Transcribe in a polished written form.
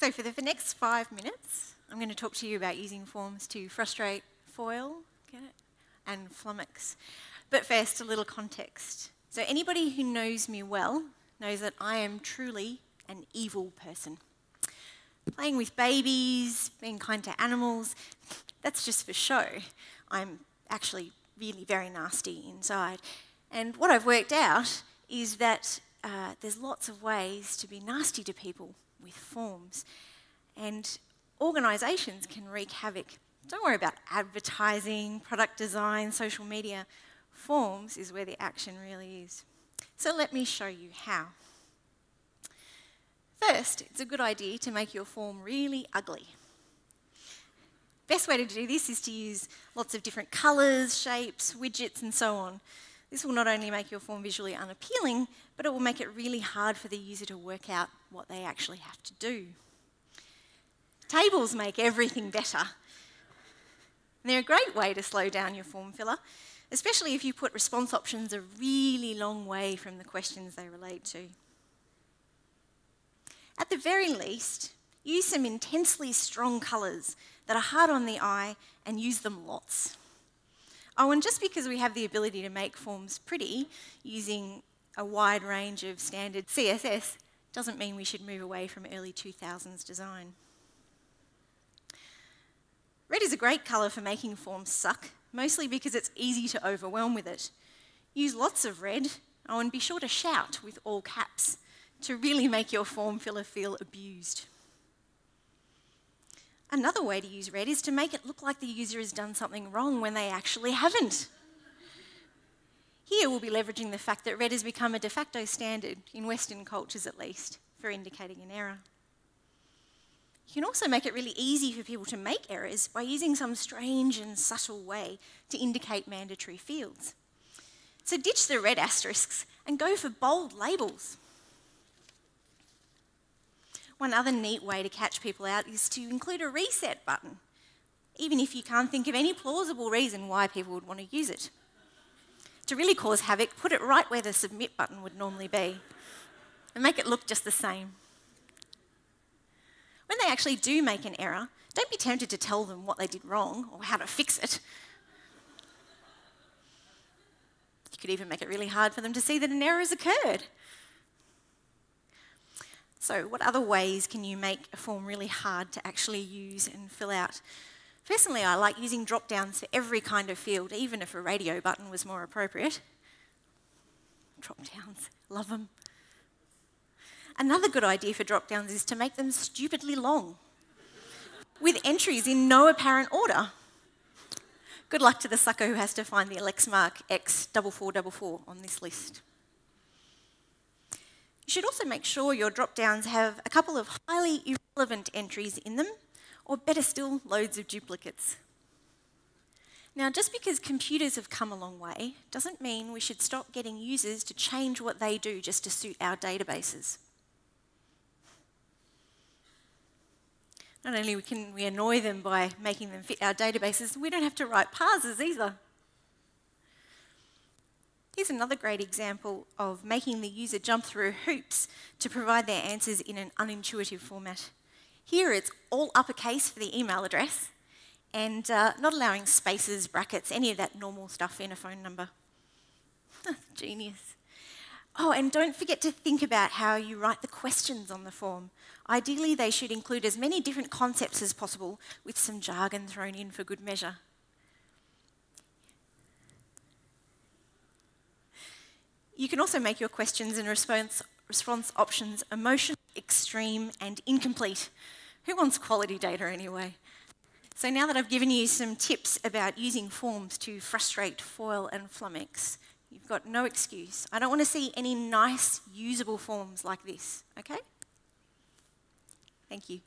So for the next 5 minutes, I'm going to talk to you about using forms to frustrate, foil, get it, and flummox. But first, a little context. So anybody who knows me well knows that I am truly an evil person. Playing with babies, being kind to animals, that's just for show. I'm actually really very nasty inside. And what I've worked out is that there's lots of ways to be nasty to people with forms. And organisations can wreak havoc. Don't worry about advertising, product design, social media. Forms is where the action really is. So let me show you how. First, it's a good idea to make your form really ugly. Best way to do this is to use lots of different colours, shapes, widgets and so on. This will not only make your form visually unappealing, but it will make it really hard for the user to work out what they actually have to do. Tables make everything better. And they're a great way to slow down your form filler, especially if you put response options a really long way from the questions they relate to. At the very least, use some intensely strong colours that are hard on the eye and use them lots. Oh, and just because we have the ability to make forms pretty using a wide range of standard CSS doesn't mean we should move away from early 2000s design. Red is a great colour for making forms suck, mostly because it's easy to overwhelm with it. Use lots of red, oh, and be sure to shout with all caps to really make your form filler feel abused. Another way to use red is to make it look like the user has done something wrong when they actually haven't. Here we'll be leveraging the fact that red has become a de facto standard, in Western cultures at least, for indicating an error. You can also make it really easy for people to make errors by using some strange and subtle way to indicate mandatory fields. So ditch the red asterisks and go for bold labels. One other neat way to catch people out is to include a reset button, even if you can't think of any plausible reason why people would want to use it. To really cause havoc, put it right where the submit button would normally be and make it look just the same. When they actually do make an error, don't be tempted to tell them what they did wrong or how to fix it. You could even make it really hard for them to see that an error has occurred. So what other ways can you make a form really hard to actually use and fill out? Personally, I like using drop-downs for every kind of field, even if a radio button was more appropriate. Drop-downs, love them. Another good idea for drop-downs is to make them stupidly long, with entries in no apparent order. Good luck to the sucker who has to find the Lexmark X4444 on this list. You should also make sure your drop-downs have a couple of highly irrelevant entries in them, or better still, loads of duplicates. Now, just because computers have come a long way doesn't mean we should stop getting users to change what they do just to suit our databases. Not only can we annoy them by making them fit our databases, we don't have to write parsers either. Here's another great example of making the user jump through hoops to provide their answers in an unintuitive format. Here it's all uppercase for the email address and not allowing spaces, brackets, any of that normal stuff in a phone number. Genius. Oh, and don't forget to think about how you write the questions on the form. Ideally, they should include as many different concepts as possible with some jargon thrown in for good measure. You can also make your questions and response options emotional, extreme, and incomplete. Who wants quality data anyway? So now that I've given you some tips about using forms to frustrate, foil, and flummox, you've got no excuse. I don't want to see any nice, usable forms like this, okay? Thank you.